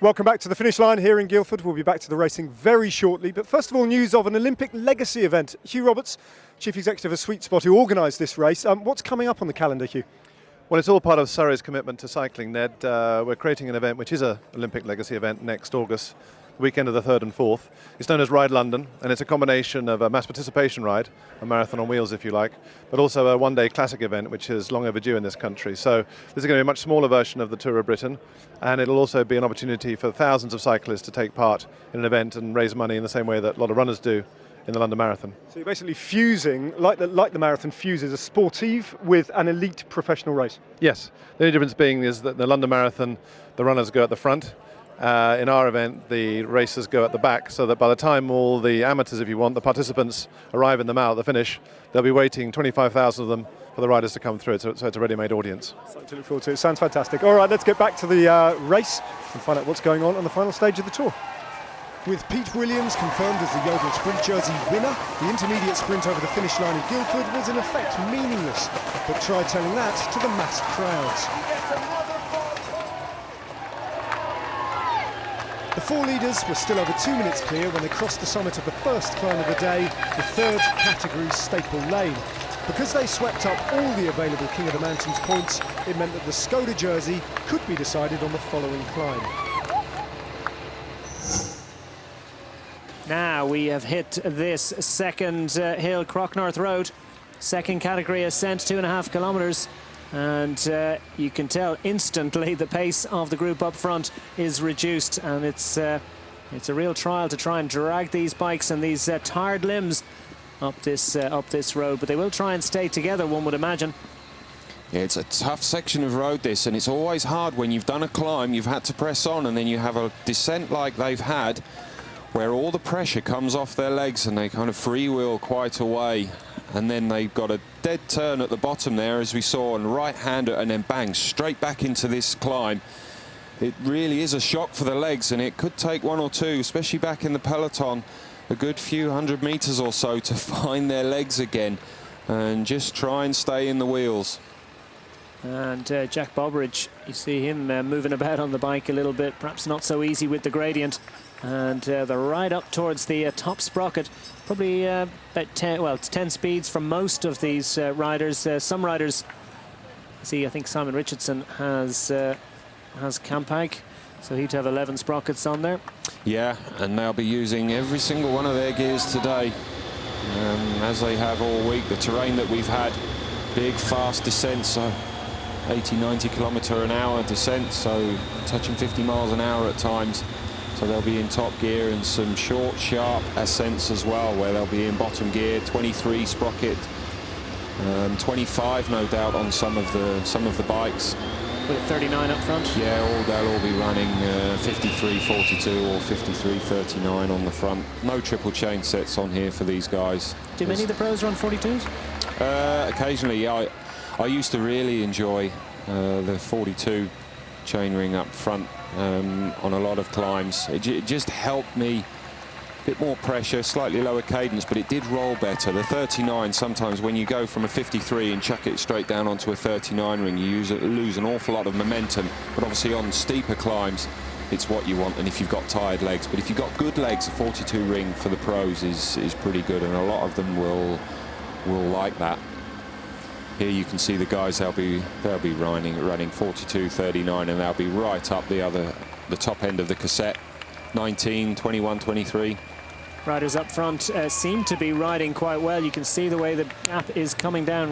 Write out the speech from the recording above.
Welcome back to the finish line here in Guildford. We'll be back to the racing very shortly. But first of all, news of an Olympic legacy event. Hugh Roberts, Chief Executive of Sweet Spot, who organised this race. What's coming up on the calendar, Hugh? Well, it's all part of Surrey's commitment to cycling, Ned. We're creating an event which is an Olympic legacy event next August, the weekend of the 3rd and 4th. It's known as Ride London, and it's a combination of a mass participation ride, a marathon on wheels if you like, but also a one-day classic event which is long overdue in this country. So this is going to be a much smaller version of the Tour of Britain, and it'll also be an opportunity for thousands of cyclists to take part in an event and raise money in the same way that a lot of runners do in the London Marathon. So you're basically fusing, like the marathon fuses a sportive with an elite professional race. Yes, the only difference being is that the London Marathon, the runners go at the front. In our event, the racers go at the back, so that by the time all the amateurs, if you want, the participants arrive in the mile at the finish, they'll be waiting 25,000 of them for the riders to come through, so it's a ready-made audience. Something to look forward to. It sounds fantastic. All right, let's get back to the race and find out what's going on the final stage of the Tour. With Pete Williams confirmed as the Yodel Sprint Jersey winner, the intermediate sprint over the finish line in Guildford was in effect meaningless, but try telling that to the massed crowds. The four leaders were still over 2 minutes clear when they crossed the summit of the first climb of the day, the third category Staple Lane. Because they swept up all the available King of the Mountains points, it meant that the Skoda Jersey could be decided on the following climb. Now we have hit this second hill, Crocknorth Road, second category ascent, 2.5 kilometres. And you can tell instantly the pace of the group up front is reduced, and it's a real trial to try and drag these bikes and these tired limbs up this road. But they will try and stay together, one would imagine. Yeah, it's a tough section of road, this, and it's always hard when you've done a climb, you've had to press on, and then you have a descent like they've had, where all the pressure comes off their legs and they kind of freewheel quite away. And then they've got a dead turn at the bottom there, as we saw, and right-hander, and then bang, straight back into this climb. It really is a shock for the legs, and it could take one or two, especially back in the peloton, a good few hundred meters or so to find their legs again and just try and stay in the wheels. And Jack Bobridge, you see him moving about on the bike a little bit, perhaps not so easy with the gradient. And the ride up towards the top sprocket, probably about 10, well, it's 10 speeds from most of these riders. Some riders, see, I think Simon Richardson has Campag, so he'd have 11 sprockets on there. Yeah, and they'll be using every single one of their gears today, as they have all week. The terrain that we've had, big, fast descents, so 80-90 km/h descent, so touching 50 miles an hour at times. So they'll be in top gear, and some short, sharp ascents as well, where they'll be in bottom gear, 23 sprocket, 25 no doubt on some of the bikes. With 39 up front. Yeah, they'll all be running 53-42 or 53-39 on the front. No triple chain sets on here for these guys. Do many of the pros run 42s? Occasionally, yeah. I used to really enjoy the 42 chainring up front on a lot of climbs. It just helped me, a bit more pressure, slightly lower cadence, but it did roll better. The 39, sometimes when you go from a 53 and chuck it straight down onto a 39 ring, you lose an awful lot of momentum. But obviously on steeper climbs, it's what you want, and if you've got tired legs. But if you've got good legs, a 42 ring for the pros is pretty good, and a lot of them will like that. Here you can see the guys, they'll be running 42, 39, and they'll be right up the top end of the cassette, 19, 21, 23. Riders up front seem to be riding quite well. You can see the way the gap is coming down